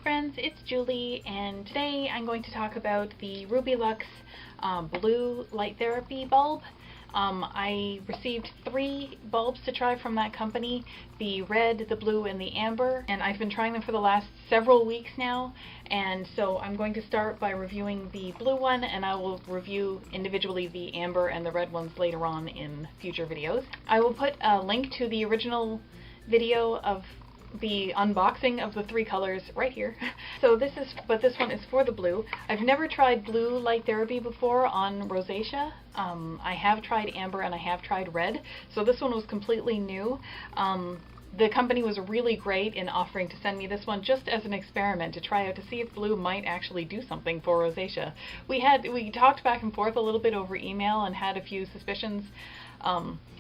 friends, it's Julie, and today I'm going to talk about the RubyLux blue light therapy bulb. I received 3 bulbs to try from that company, the red, the blue, and the amber, and I've been trying them for the last several weeks now, and so I'm going to start by reviewing the blue one, and I will review individually the amber and the red ones later on in future videos. I will put a link to the original video of the unboxing of the 3 colors right here. So this one is for the blue. I've never tried blue light therapy before on rosacea. I have tried amber and I have tried red, so this one was completely new. The company was really great in offering to send me this one just as an experiment to try out to see if blue might actually do something for rosacea. We talked back and forth a little bit over email and had a few suspicions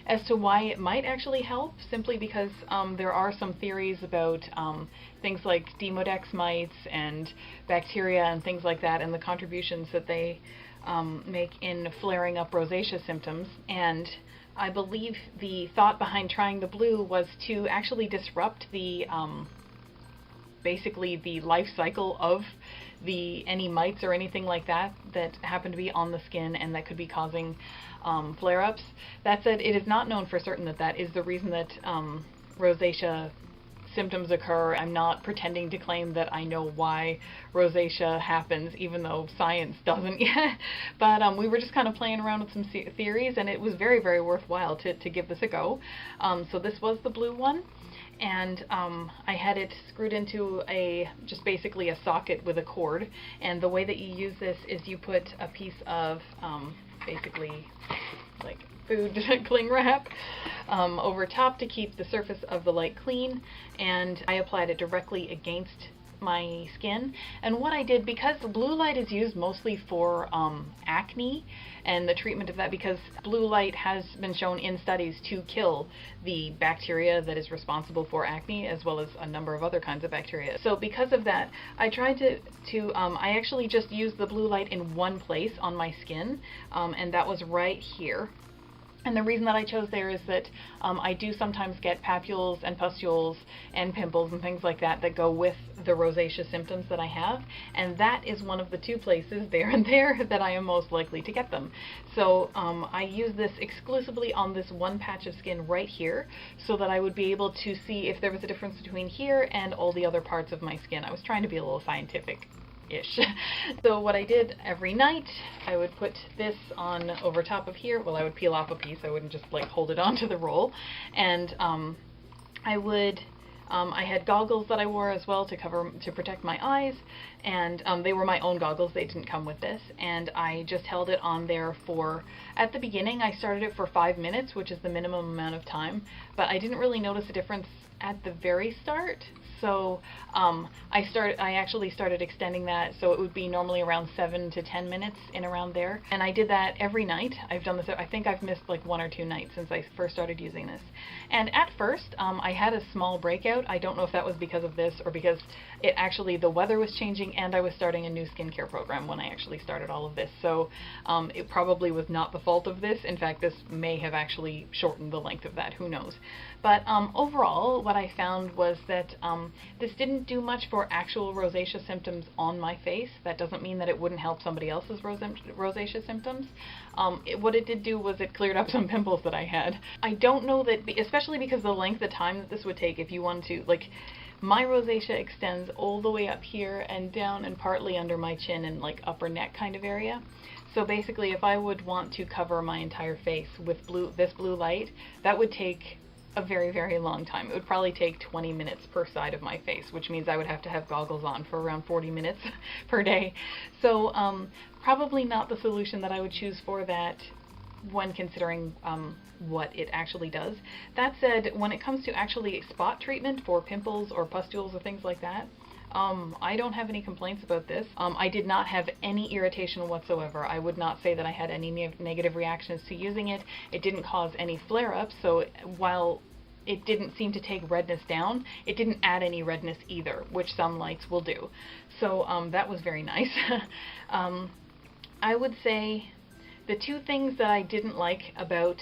as to why it might actually help, simply because there are some theories about things like Demodex mites and bacteria and things like that, and the contributions that they make in flaring up rosacea symptoms. And I believe the thought behind trying the blue was to actually disrupt the basically the life cycle of any mites or anything like that that happen to be on the skin and that could be causing flare-ups. That said, it is not known for certain that that is the reason that rosacea symptoms occur. I'm not pretending to claim that I know why rosacea happens, even though science doesn't yet. But we were just kind of playing around with some theories, and it was very, very worthwhile to give this a go. So this was the blue one, and I had it screwed into just basically a socket with a cord. And the way that you use this is you put a piece of basically like food cling wrap over top to keep the surface of the light clean, and I applied it directly against my skin. And what I did, because blue light is used mostly for acne and the treatment of that, because blue light has been shown in studies to kill the bacteria that is responsible for acne, as well as a number of other kinds of bacteria. So because of that, I tried I actually just used the blue light in one place on my skin, and that was right here. And the reason that I chose there is that I do sometimes get papules and pustules and pimples and things like that that go with the rosacea symptoms that I have, and that is one of the 2 places there and there that I am most likely to get them. So I use this exclusively on this one patch of skin right here, so that I would be able to see if there was a difference between here and all the other parts of my skin. I was trying to be a little scientific-ish. So what I did every night, I would put this on over top of here. Well, I would peel off a piece. I wouldn't just like hold it onto the roll. And I had goggles that I wore as well to protect my eyes, and they were my own goggles. They didn't come with this, and I just held it on there for, at the beginning I started it for 5 minutes, which is the minimum amount of time, but I didn't really notice a difference at the very start. So I actually started extending that, so it would be normally around 7 to 10 minutes in around there. And I did that every night. I've done this, I think I've missed like 1 or 2 nights since I first started using this. And at first, I had a small breakout. I don't know if that was because of this or because the weather was changing and I was starting a new skincare program when I actually started all of this. So it probably was not the fault of this. In fact, this may have actually shortened the length of that. Who knows? But overall, what I found was that this didn't do much for actual rosacea symptoms on my face. That doesn't mean that it wouldn't help somebody else's rosacea symptoms. What it did do was it cleared up some pimples that I had. I don't know that, especially because the length of time that this would take if you wanted to, like, my rosacea extends all the way up here and down and partly under my chin and like upper neck kind of area. So basically, if I would want to cover my entire face with this blue light, that would take a very, very long time. It would probably take 20 minutes per side of my face, which means I would have to have goggles on for around 40 minutes per day. So probably not the solution that I would choose for that when considering what it actually does. That said, when it comes to actually spot treatment for pimples or pustules or things like that, I don't have any complaints about this. I did not have any irritation whatsoever. I would not say that I had any negative reactions to using it. It didn't cause any flare-ups, so while it didn't seem to take redness down, it didn't add any redness either, which some lights will do. So that was very nice. I would say the 2 things that I didn't like about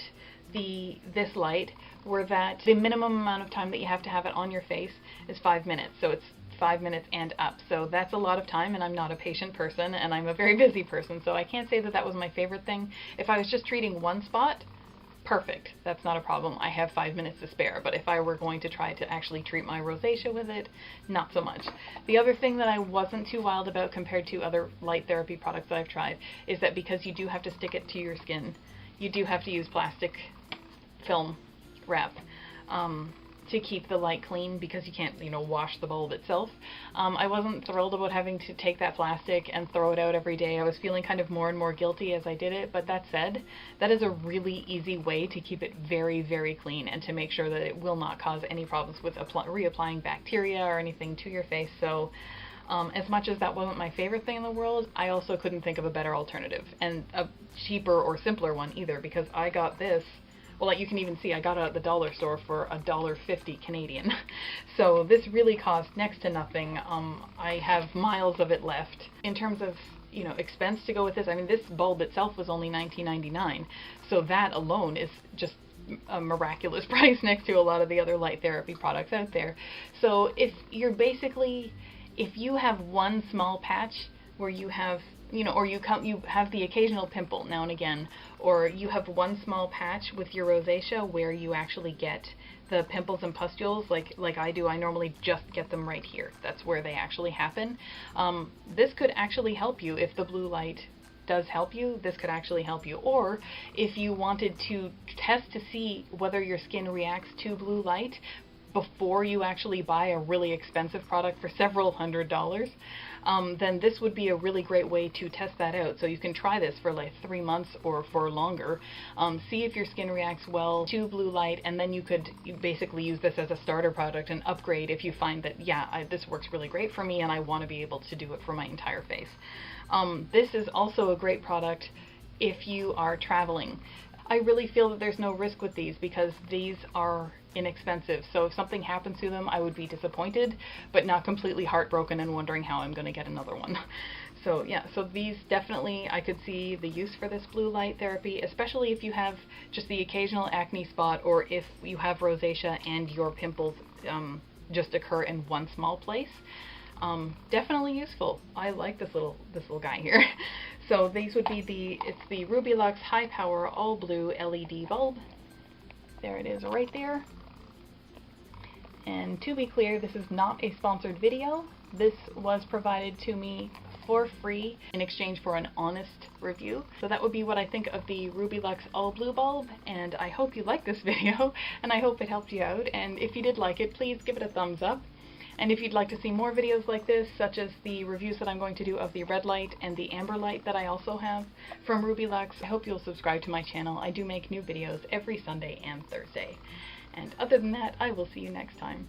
this light were that the minimum amount of time that you have to have it on your face is 5 minutes. So it's 5 minutes and up. So that's a lot of time, and I'm not a patient person, and I'm a very busy person, so I can't say that that was my favorite thing. If I was just treating one spot, perfect. That's not a problem. I have 5 minutes to spare. But if I were going to try to actually treat my rosacea with it, not so much. The other thing that I wasn't too wild about compared to other light therapy products that I've tried is that because you do have to stick it to your skin, you do have to use plastic film wrap to keep the light clean, because you can't, you know, wash the bulb itself. I wasn't thrilled about having to take that plastic and throw it out every day. I was feeling kind of more and more guilty as I did it, but that said, that is a really easy way to keep it very, very clean and to make sure that it will not cause any problems with reapplying bacteria or anything to your face. So as much as that wasn't my favorite thing in the world, I also couldn't think of a better alternative, and a cheaper or simpler one either, because I got this. Well, you can even see I got it at the dollar store for $1.50 Canadian. So this really cost next to nothing. I have miles of it left. In terms of, you know, expense to go with this, I mean, this bulb itself was only $19.99. So that alone is just a miraculous price next to a lot of the other light therapy products out there. So if you have one small patch where you have, you know, or you have the occasional pimple now and again, or you have one small patch with your rosacea where you actually get the pimples and pustules like I do. I normally just get them right here. That's where they actually happen. This could actually help you if the blue light does help you. This could actually help you. Or if you wanted to test to see whether your skin reacts to blue light before you actually buy a really expensive product for several $100s, then this would be a really great way to test that out. So you can try this for like 3 months or for longer, see if your skin reacts well to blue light, and then you could basically use this as a starter product and upgrade if you find that, yeah, this works really great for me and I want to be able to do it for my entire face. This is also a great product if you are traveling. I really feel that there's no risk with these because these are inexpensive. So if something happens to them, I would be disappointed, but not completely heartbroken and wondering how I'm going to get another one. So yeah, so these definitely, I could see the use for this blue light therapy, especially if you have just the occasional acne spot, or if you have rosacea and your pimples just occur in one small place. Definitely useful. I like this little guy here. So these would be it's the RubyLux High Power All Blue LED bulb. There it is right there. And to be clear, this is not a sponsored video. This was provided to me for free in exchange for an honest review. So that would be what I think of the RubyLux All Blue bulb, and I hope you liked this video, and I hope it helped you out. And if you did like it, please give it a thumbs up. And if you'd like to see more videos like this, such as the reviews that I'm going to do of the red light and the amber light that I also have from RubyLux, I hope you'll subscribe to my channel. I do make new videos every Sunday and Thursday. And other than that, I will see you next time.